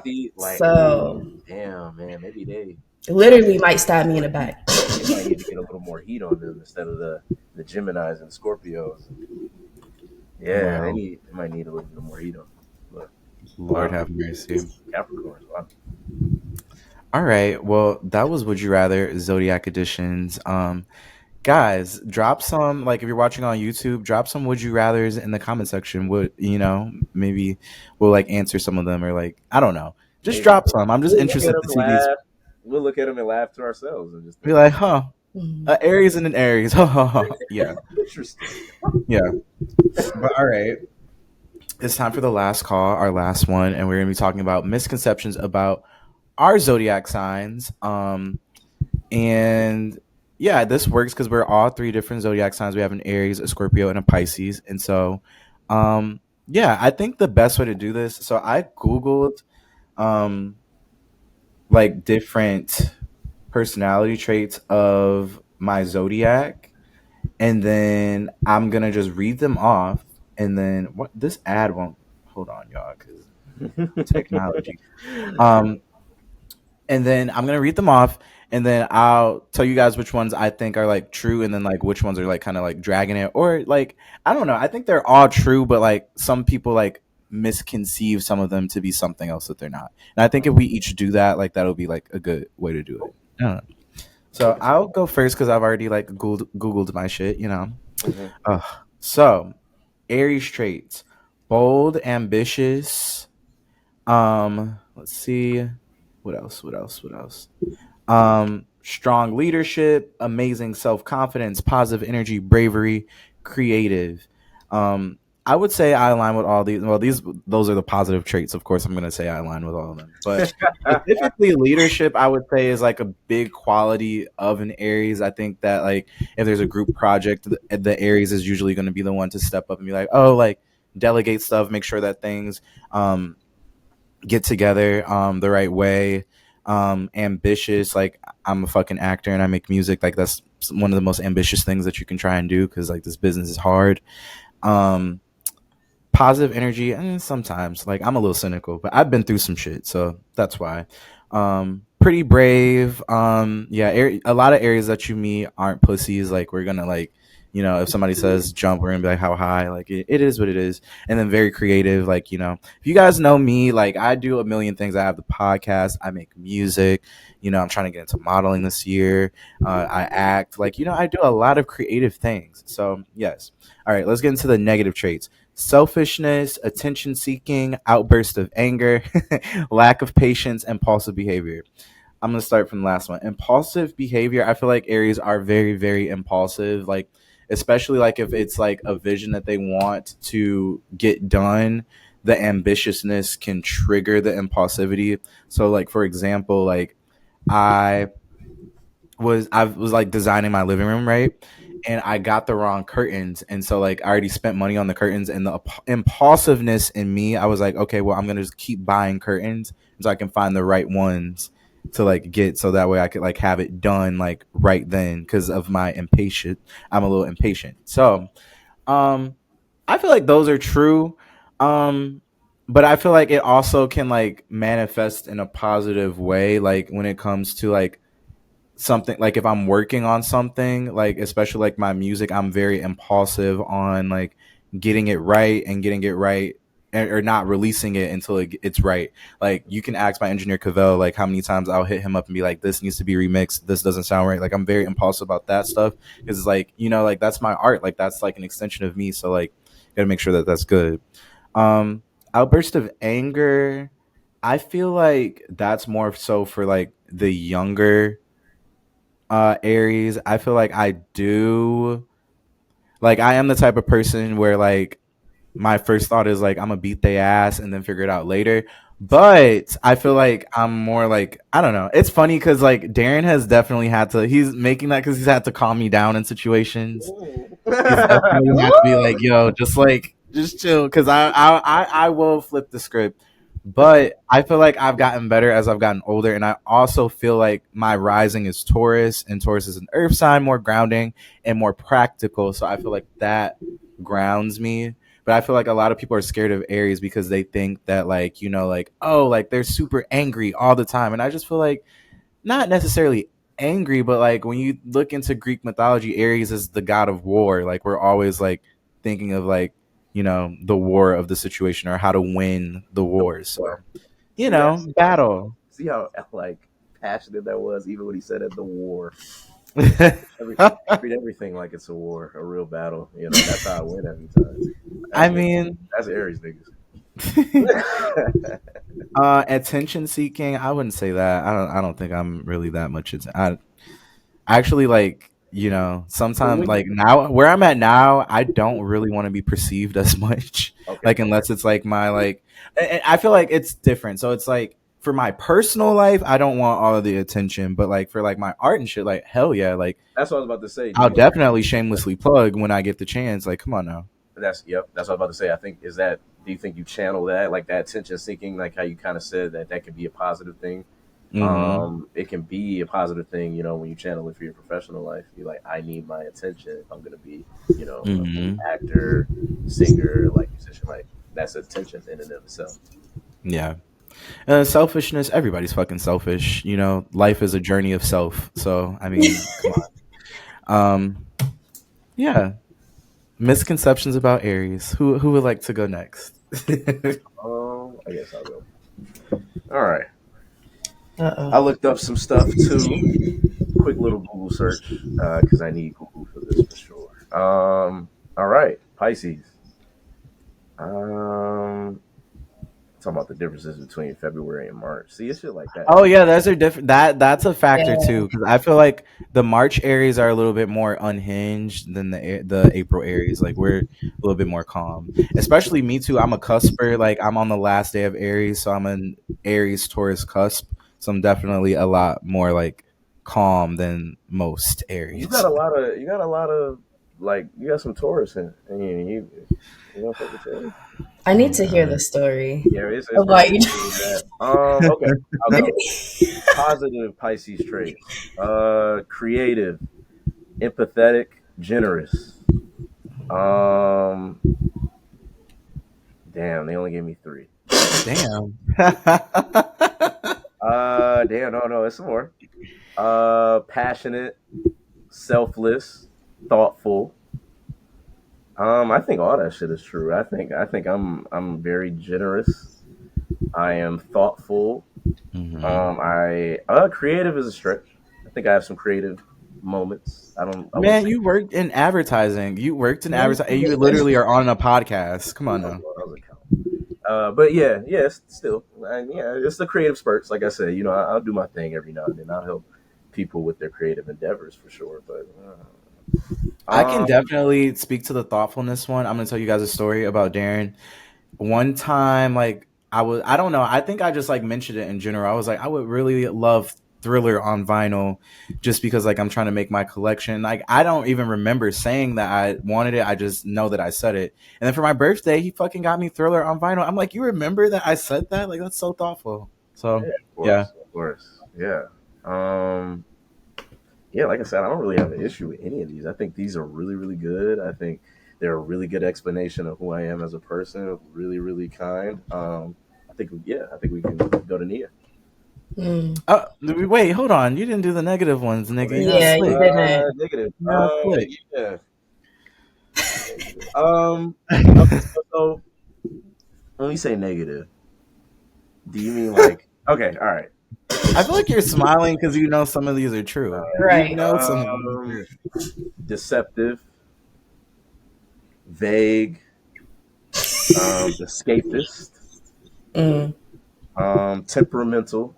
see, like, so damn man, maybe they literally might stab me in the need back. they might need to get a little more heat on them instead of the Geminis and Scorpios. Yeah, Wow. they might need a little bit more heat on them. But Lord wow, have mercy. Capricorns, wow. All right. Well, that was Would You Rather Zodiac Editions. Guys, drop some, like, if you're watching on YouTube, drop some Would You Rathers in the comment section. Maybe we'll like answer some of them, or like, I don't know. Just Maybe drop some. I'm just we'll look at interested them, to see these. laugh. We'll look at them and laugh to ourselves and just Be think, like, huh? Mhm. Aries and an Aries. Yeah. interesting. Yeah. But all right. It's time for the last call, our last one, and we're going to be talking about misconceptions about our zodiac signs. And yeah, this works because we're all three different zodiac signs. We have an Aries, a Scorpio, and a Pisces. And so, yeah, I think the best way to do this. So I Googled, um, like, different personality traits of my zodiac, and then I'm gonna just read them off. And then what? This ad won't. Hold on, y'all, because technology. Um, and then I'm gonna read them off, and then I'll tell you guys which ones I think are like true, and then like which ones are like kind of like dragging it, or like, I don't know. I think they're all true, but like some people like misconceive some of them to be something else that they're not. And I think if we each do that, like, that'll be like a good way to do it. I don't know. So I'll go first because I've already like Googled my shit. Mhm. So Aries traits: bold, ambitious. Let's see. What else? strong leadership, amazing self confidence, positive energy, bravery, creative. I would say I align with all these. Well, those are the positive traits. Of course, I'm going to say I align with all of them. But specifically, leadership, I would say is like a big quality of an Aries. I think that like if there's a group project, the Aries is usually going to be the one to step up and be like, oh, like delegate stuff, make sure that things get together the right way. Ambitious, like I'm a fucking actor and I make music. Like that's one of the most ambitious things that you can try and do because like this business is hard. Um, Positive energy, and sometimes like I'm a little cynical, but I've been through some shit, so that's why. Pretty brave. Yeah, a lot of areas that you meet aren't pussies. Like we're gonna like, if somebody says jump, we're gonna be like how high. Like it is what it is. And then very creative. Like if you guys know me, like I do a million things. I have the podcast. I make music. I'm trying to get into modeling this year. I act. Like I do a lot of creative things. So yes. All right, let's get into the negative traits: selfishness, attention seeking, outburst of anger, lack of patience, impulsive behavior. I'm going to start from the last one. Impulsive behavior. I feel like Aries are very, very impulsive. Like, especially like if it's like a vision that they want to get done, the ambitiousness can trigger the impulsivity. So, like, for example, like I I was like designing my living room, right? And I got the wrong curtains. And so like I already spent money on the curtains, and the impulsiveness in me, I was like, okay, well, I'm going to just keep buying curtains so I can find the right ones to like get, so that way I could like have it done like right then because of my impatient. I'm a little impatient. So, um I feel like those are true. Um but I feel like it also can like manifest in a positive way, like when it comes to like something, like if I'm working on something, like especially like my music, I'm very impulsive on like getting it right and getting it right, or not releasing it until it's right. Like you can ask my engineer Cavell like how many times I'll hit him up and be like, this needs to be remixed, this doesn't sound right. Like I'm very impulsive about that stuff because it's like, like that's my art, like that's like an extension of me, so like gotta make sure that that's good. um Outburst of anger, I feel like that's more so for like the younger Aries. I feel like I do, like I am the type of person where like my first thought is like I'm gonna beat their ass and then figure it out later. But I feel like I'm more like, I don't know. It's funny because like Darren has definitely had to. He's making that because he's had to calm me down in situations. He's definitely had to be like, yo, just chill, because I will flip the script. But I feel like I've gotten better as I've gotten older, and I also feel like my rising is Taurus, and Taurus is an earth sign, more grounding and more practical. So I feel like that grounds me. But I feel like a lot of people are scared of Aries because they think that like, like, oh, like they're super angry all the time. And I just feel like not necessarily angry, but like when you look into Greek mythology, Ares is the god of war. Like we're always like thinking of like, the war of the situation or how to win the wars. So, battle. See how like passionate that was, even when he said it, the war. Treat everything like it's a war, a real battle. That's how I win every time. I mean, that's Aries niggas. Attention seeking, I wouldn't say that. I don't think I'm really that much. I actually like, sometimes like now where I'm at now, I don't really want to be perceived as much. Okay. Like unless it's like my like, I feel like it's different. So it's like for my personal life, I don't want all of the attention, but like for like my art and shit, like hell yeah, like that's what I was about to say. I'll definitely shamelessly plug when I get the chance. Like come on now. That's what I was about to say. I think do you think you channel that, like that attention seeking, like how you kind of said that could be a positive thing? Mm-hmm. It can be a positive thing, when you channel it for your professional life. You're like, I need my attention if I'm gonna be, an actor, singer, like musician. Like that's attention in and of itself. Yeah. Selfishness, everybody's fucking selfish. Life is a journey of self. So I mean, come on. Yeah. Misconceptions about Aries. Who would like to go next? I guess I'll go. All right. Uh-oh. I looked up some stuff too. Quick little Google search because I need Google for this for sure. All right, Pisces. talking about the differences between February and March. See, it's shit like that. Oh yeah, those are different. That's a factor Yeah. too, because I feel like the March Aries are a little bit more unhinged than the April Aries. Like we're a little bit more calm. Especially me too. I'm a cusper. Like I'm on the last day of Aries, so I'm an Aries Taurus cusp. So I'm definitely a lot more like calm than most You Aries. got a lot of, like, you got some Taurus in, and you don't fuck with Taurus. I need to hear the story Yeah, it's of pretty why you. cool with that. Okay, I'll go. Positive Pisces traits. Creative, empathetic, generous. Um, damn, they only gave me 3. Damn. Damn, no, it's some more. Passionate, selfless, thoughtful. I think all that shit is true. I think I'm very generous. I am thoughtful. I creative is a stretch. I think I have some creative moments. I don't. I would Man, say you worked in advertising. You worked in No, advertising. you You didn't. literally are on a podcast. Come on that now. was a count. But yeah, still, yeah, it's the creative spurts. Like I said, I'll do my thing every now and then. I'll help people with their creative endeavors for sure. But I can um, definitely speak to the thoughtfulness one. I'm gonna tell you guys a story about Darren. One time, like I don't know, I think I just like mentioned it in general. I was like, I would really love Thriller on vinyl just because like I'm trying to make my collection. Like I don't even remember saying that I wanted it. I just know that I said it. And then for my birthday, he fucking got me Thriller on vinyl. I'm like, you remember that I said that? Like that's so thoughtful. yeah, So yeah. of course, yeah. Um, yeah, like I said, I don't really have an issue with any of these. I think these are really, really good. I think they're a really good explanation of who I am as a person. Really, really kind. I think we can go to Nia. Wait, hold on. You didn't do the negative ones, nigga. You got Yeah, you slick. didn't. Negative. You got slick. Yeah. Okay, so when we say negative, do you mean like? Okay, all right. I feel like you're smiling because you know some of these are true. You Right. know some of them are Um, true. deceptive, vague, escapist, Mm. temperamental,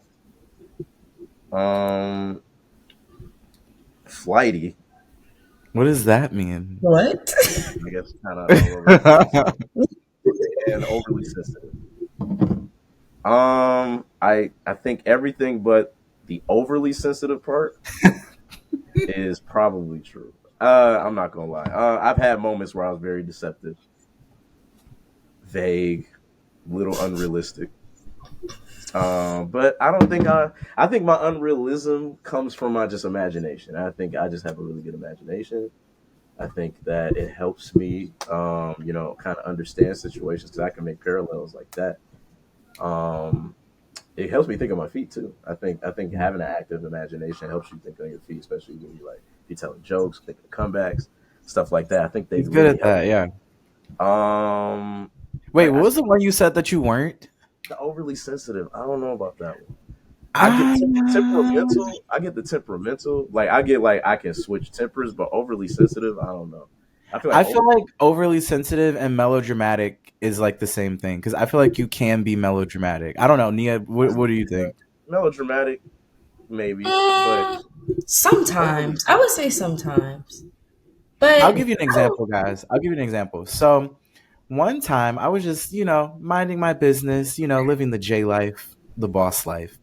um, flighty. What does that mean? What? I guess kind of all over the place, and overly sensitive. I think everything but the overly sensitive part is probably true. I'm not gonna lie. I've had moments where I was very deceptive, vague, little unrealistic. But I don't think I think my unrealism comes from my just imagination. I think I just have a really good imagination. I think that it helps me, kind of understand situations because I can make parallels like that. Um, it helps me think on my feet too. I think having an active imagination helps you think on your feet, especially when you're telling jokes, thinking comebacks, stuff like that. I think they He's good really at that, yeah. help. Wait, Like what was the one you said that you weren't? the overly sensitive. I don't know about that one. I get Ah, temperamental. I get the temperamental. Like I get like I can switch tempers, but overly sensitive. I don't know. I feel like I feel like overly sensitive and melodramatic is like the same thing because I feel like you can be melodramatic. I don't know, Nia. What do you think? melodramatic, maybe, but Mm, sometimes. I would say sometimes. But I'll give you an example, guys. I'll give you an example. So, one time I was just, minding my business, living the J life, the boss life.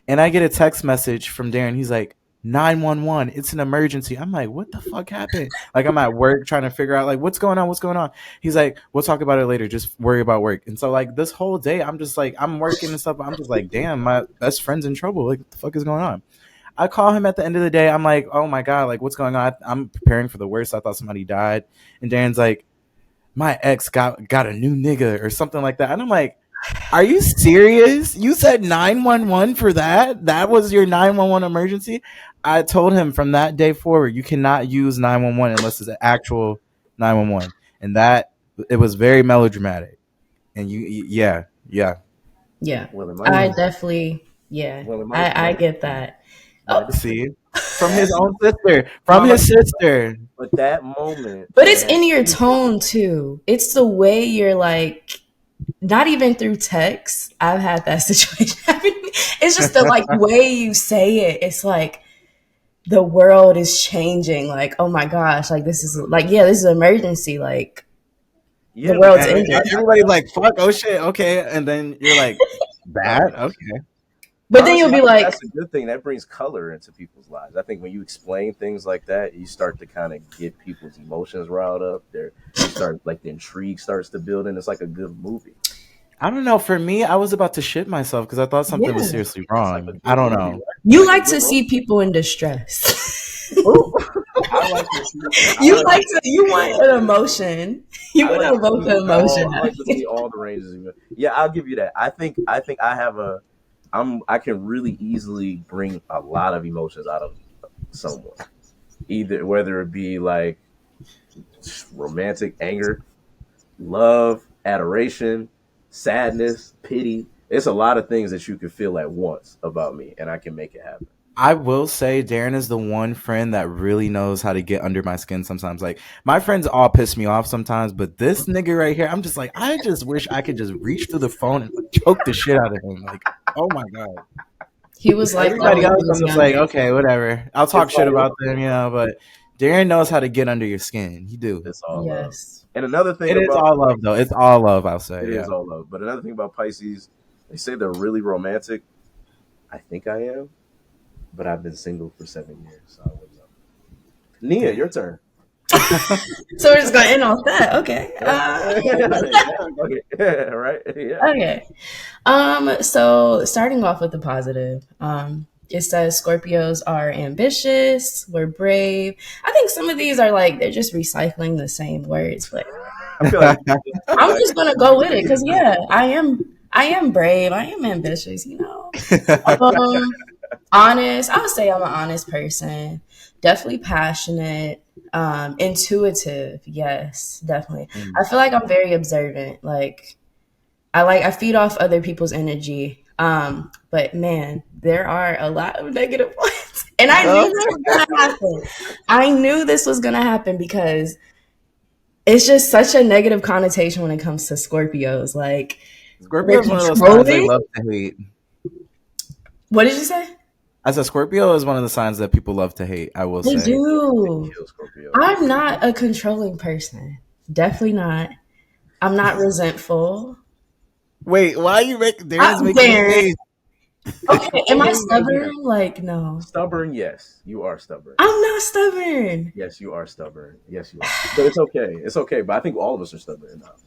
And I get a text message from Darren. He's like, 911, it's an emergency. I'm like, what the fuck happened? Like, I'm at work trying to figure out, like, what's going on? What's going on? He's like, we'll talk about it later. Just worry about work. And so, like, this whole day, I'm just like, I'm working and stuff. I'm just like, damn, my best friend's in trouble. Like, what the fuck is going on? I call him at the end of the day. I'm like, oh my God, like, what's going on? I'm preparing for the worst. I thought somebody died. And Darren's like, my ex got a new nigga or something like that. And I'm like, are you serious? You said 911 for that? That was your 911 emergency? I told him from that day forward, you cannot use 911 unless it's an actual 911. And that it was very melodramatic. And yeah. yeah, well, it might. I definitely, yeah, Well, it I might. get that. Might Oh, have See? From his own sister. From his sister. but that moment, but it's in your tone too. It's the way you're like not even through text. I've had that situation happen. It's just the like way you say it. It's like the world is changing. Like, oh my gosh, like this is like, yeah, this is an emergency. Like the Yeah, world's And ending. everybody's like, "Fuck, oh shit, okay," and then you're like, oh, "That okay." But then honestly, you'll I be think like, that's a good thing. That brings color into people's lives. I think when you explain things like that, you start to kind of get people's emotions riled up. You start like the intrigue starts to build, and it's like a good movie. I don't know. For me, I was about to shit myself because I thought something was yeah, seriously It's like a wrong. I good don't movie, know. right? you Like a like good to role. see people in distress. Ooh, I like to see. I You like like to. to, you want an emotion. You I want like to to evoke see an emotion. I like to see all the ranges. Yeah, I'll give you that. I think I have a. I can really easily bring a lot of emotions out of someone. Either whether it be like romantic anger, love, adoration, sadness, pity. It's a lot of things that you can feel at once about me, and I can make it happen. I will say Darren is the one friend that really knows how to get under my skin sometimes. Like my friends all piss me off sometimes, but this nigga right here, I'm just like, I just wish I could just reach through the phone and choke the shit out of him. Like, oh my god. He was like that Everybody when he else, was I'm just like, younger. okay, whatever. I'll talk It's shit like about them, but Darren knows how to get under your skin. He do. it's all love. Yes. And another thing It is about all love though. It's all love, I'll it say. is Yeah. all love. But another thing about Pisces, they say they're really romantic. I think I am, but I've been single for 7 years, so I wouldn't know. Nia, your turn. So we're just gonna end off that. Okay. Yeah, right? Yeah. Okay. So starting off with the positive, it says Scorpios are ambitious, we're brave. I think some of these are like they're just recycling the same words, but I feel like I'm just gonna go with it because yeah, I am brave, I am ambitious, you know. Honest, I would say I'm an honest person. Definitely passionate, intuitive, yes, definitely. I feel like I'm very observant. I feed off other people's energy. But man, there are a lot of negative ones. And I knew this was gonna happen. I knew this was gonna happen because it's just such a negative connotation when it comes to Scorpios. Like Scorpio they're is one of those signs they controlling. love to hate. What did you say? As a Scorpio is one of the signs that people love to hate, I will They say. do. kill Scorpio. I'm not a controlling person. Definitely not. I'm not resentful. Wait, why are you making Darren's I'm making a Darren. face? Okay, am I stubborn? Like, no. Stubborn, yes. You are stubborn. I'm not stubborn. Yes, you are stubborn. Yes, you are. But it's okay. It's okay. But I think all of us are stubborn enough.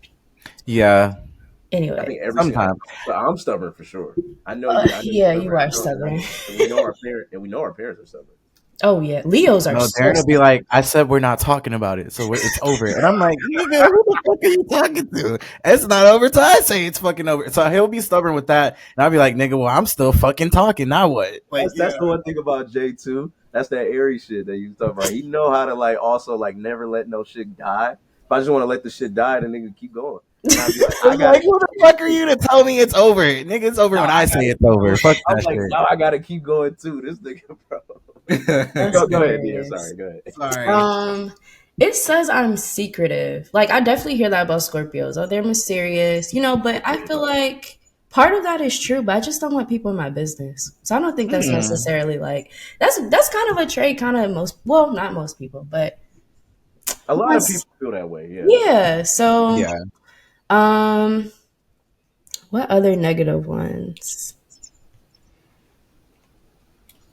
Yeah, I Anyway, think every single. sometimes. But I'm stubborn for sure. I know you. I know yeah, you're you stubborn. are stubborn. And we know our parent. And we know our parents are stubborn. Oh yeah, Leos are No, so Darren will be stubborn. like, I said we're not talking about it, so it's over. And I'm like, nigga, who the fuck are you talking to? It's not over till I say it's fucking over. So he'll be stubborn with that. And I'll be like, nigga, well, I'm still fucking talking. Now what? Like, That's the one thing about Jay too. That's that Aries shit that you talking about. He know how to like also like never let no shit die. If I just want to let the shit die, then nigga keep going. And I'd be like, I I'm got. like, who the fuck are you to tell me it's over? Nigga, it's over when I say it's over. Fuck I'm that like, shit. no, I gotta keep going too. This nigga, bro. That's Go ahead, Nia. hilarious. Sorry, go ahead. Sorry. It says I'm secretive. Like I definitely hear that about Scorpios. Oh, they're mysterious, you know. But I feel like part of that is true. But I just don't want people in my business. So I don't think that's necessarily like that's kind of a trait. Kind of not most people, but A lot of people feel that way. Yeah. yeah. So Yeah. what other negative ones?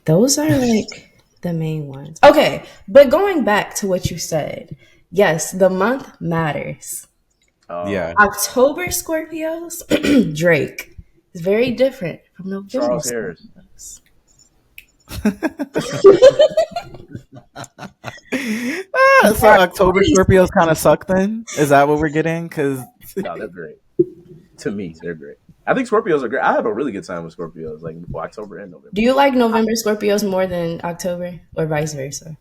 Those are like the main ones. Okay, but going back to what you said, yes, the month matters. Yeah. October Scorpios, Drake is very different from November Charles Harris. Scorpios. So October Scorpios kind of suck then? Is that what we're getting? Because No, they're great. To me, they're great. I think Scorpios are great. I have a really good time with Scorpios, like October and November. Do you like November Scorpios more than October, or vice versa?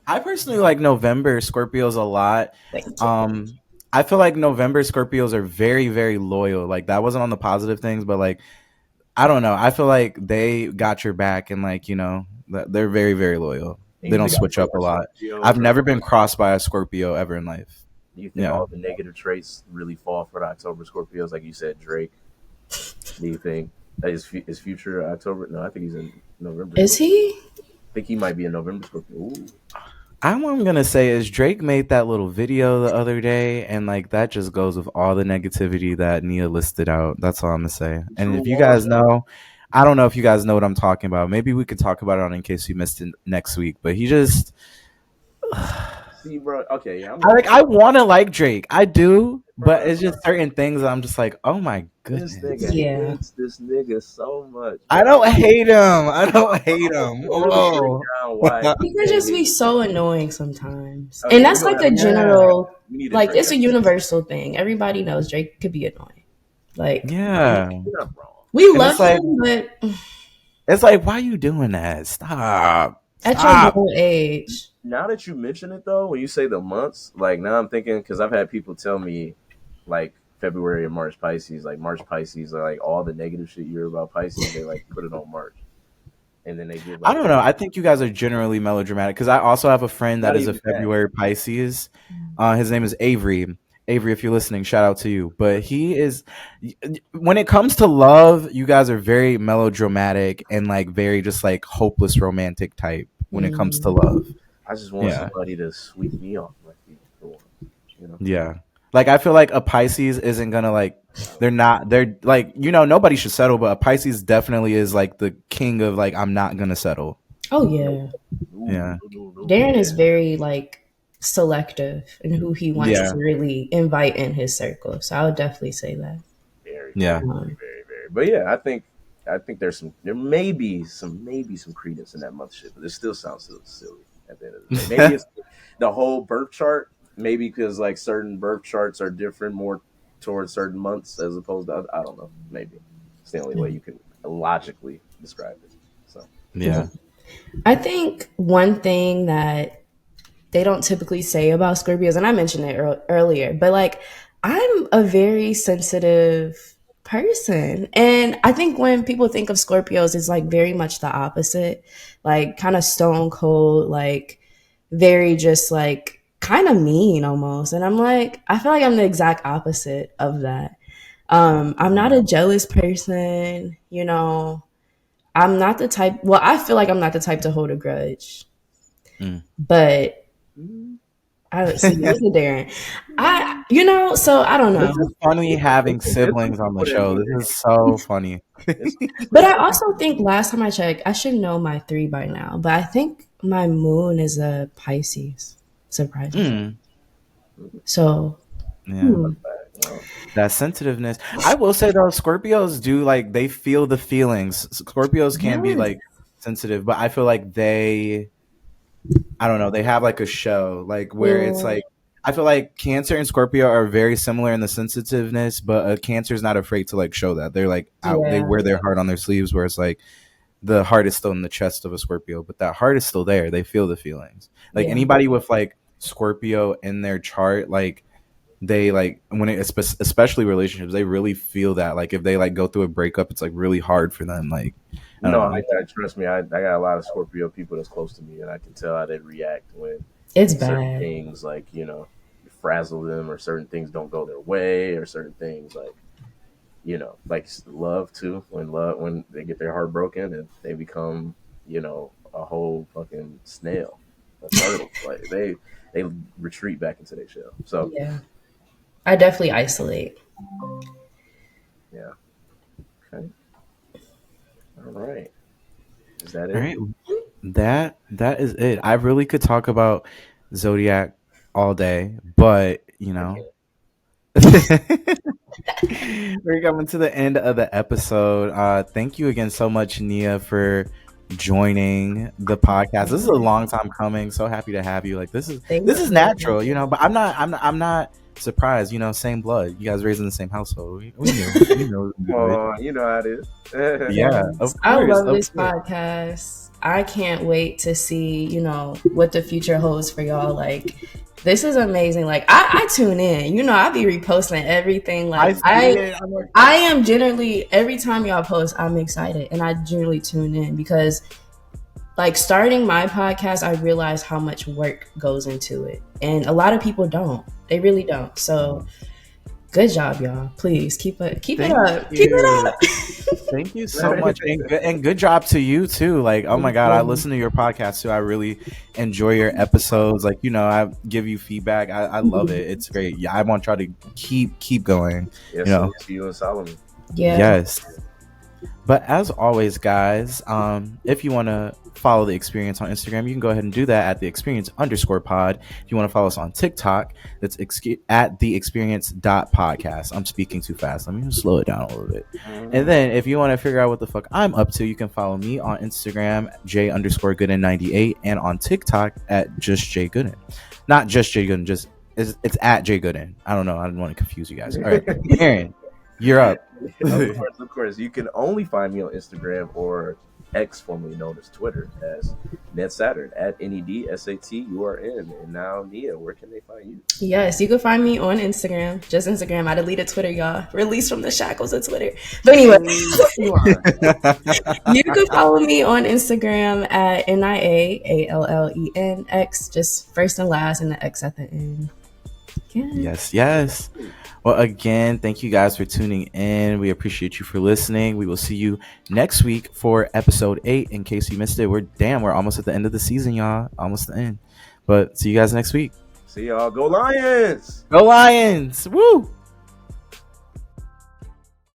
I personally like November Scorpios a lot. Thank you. I feel like November Scorpios are very, very loyal. Like that wasn't on the positive things, but like I don't know. I feel like they got your back, and like they're very, very loyal. They don't switch up a lot. I've never been crossed by a Scorpio ever in life. Do you think all the negative traits really fall for the October Scorpios? Like you said, Drake. Do you think that is Future October? No, I think he's in November. Is he? I think he might be a November Scorpio. Ooh. I'm gonna say is Drake made that little video the other day, and like that just goes with all the negativity that Nia listed out. That's all I'm gonna say. And if you guys know, I don't know if you guys know what I'm talking about. Maybe we could talk about it on in case you missed it next week. But he just see, bro. Okay, yeah. I want to like Drake, I do, but it's just certain things that I'm just like, oh my goodness, this nigga hates this nigga so much. I don't hate him. I don't hate him. Oh. He can just be so annoying sometimes, and that's like a general, like it's a universal thing. Everybody knows Drake could be annoying. Like, yeah, we love him, but it's like, why are you doing that? Stop. At your old age. Now that you mention it, though, when you say the months, like now I'm thinking, because I've had people tell me, like February and March Pisces, like March Pisces are like all the negative shit you hear about Pisces, they like put it on March, and then they give. Like, I don't know. I think you guys are generally melodramatic because I also have a friend that is a February Pisces. His name is Avery. Avery, if you're listening, shout out to you. But he is, when it comes to love, you guys are very melodramatic and like very just like hopeless romantic type when it comes to love. I just want somebody to sweep me off my feet for once, you know? Yeah. Like I feel like a Pisces isn't gonna like, they're like, you know, nobody should settle, but a Pisces definitely is like the king of like, I'm not gonna settle. Oh yeah. Yeah. Darren is very like selective in who he wants to really invite in his circle. So I would definitely say that. Very, very. But yeah, I think there may be some credence in that month shit, but it still sounds so silly at the end of the day. Maybe it's the whole birth chart, maybe because like certain birth charts are different more towards certain months as opposed to I don't know. Maybe it's the only way you can logically describe it. So yeah. I think one thing that they don't typically say about Scorpios, and I mentioned it earlier, but like I'm a very sensitive person, and I think when people think of Scorpios, it's like very much the opposite, like kind of stone cold, like very just like kind of mean almost. And I'm like, I feel like I'm the exact opposite of that. I'm not a jealous person, you know. I'm not the type. Well, I feel like I'm not the type to hold a grudge, but. I don't see this is Darren. So I don't know. This is funny having siblings on the show. This is so funny. But I also think last time I checked, I should know my 3 by now. But I think my moon is a Pisces. Surprisingly. So that sensitiveness. I will say though, Scorpios do like they feel the feelings. Scorpios can be like sensitive, but I feel like I don't know. They have like a show like where it's like I feel like Cancer and Scorpio are very similar in the sensitiveness, but a Cancer is not afraid to like show that. They're like out. They wear their heart on their sleeves, where it's like the heart is still in the chest of a Scorpio, but that heart is still there. They feel the feelings. Like anybody with like Scorpio in their chart, like they like when it especially relationships, they really feel that. Like if they like go through a breakup, it's like really hard for them. Like trust me, I got a lot of Scorpio people that's close to me, and I can tell how they react when it's certain bad things like you frazzle them, or certain things don't go their way, or certain things like like love too. When they get their heart broken and they become a whole fucking snail, a turtle. Like they retreat back into their shell. So yeah, I definitely isolate. Yeah. Okay. All right. Is that it? All right. That is it. I really could talk about Zodiac all day, but we're coming to the end of the episode. Thank you again so much, Nia, for joining the podcast. This is a long time coming. So happy to have you. Like this is natural, but I'm not surprised, same blood. You guys raised in the same household. We knew. Oh, you know how it is. Yeah, of course. I love this podcast. I can't wait to see, what the future holds for y'all. Like, this is amazing. Like, I tune in. I be reposting everything. Like, I am generally, every time y'all post, I'm excited. And I generally tune in because like starting my podcast, I realized how much work goes into it. And a lot of people don't. They really don't. So good job, y'all. Please keep it up. Keep it up. Thank you so much. And good job to you too. Like, oh my God, I listen to your podcast too. I really enjoy your episodes. Like, I give you feedback. I love it. It's great. Yeah, I want y'all to keep going. Yes, to you and Solomon. Yeah. Yes. But as always, guys, if you want to follow the experience on Instagram, you can go ahead and do that at @the_experience_pod. If you want to follow us on TikTok, that's at @the_experience.podcast. I'm speaking too fast. Let me just slow it down a little bit. And then if you want to figure out what the fuck I'm up to, you can follow me on Instagram, J_Gooden98, and on TikTok at just J Gooden. Not just J Gooden, just it's at J Gooden. I don't know. I didn't want to confuse you guys. All right, Aaron, you're up. Of course. You can only find me on Instagram or X, formerly known as Twitter, as Ned Saturn at NEDSATURN. And now, Nia, where can they find you? Yes, you can find me on Instagram. Just Instagram. I deleted Twitter, y'all. Released from the shackles of Twitter. But anyway, you can follow me on Instagram at NIAALLENX. Just first and last and the X at the end. Yeah. Yes. Well, again, thank you guys for tuning in. We appreciate you for listening. We will see you next week for episode 8. In case you missed it, we're almost at the end of the season, y'all. Almost the end. But see you guys next week. See y'all. Go Lions! Go Lions! Woo!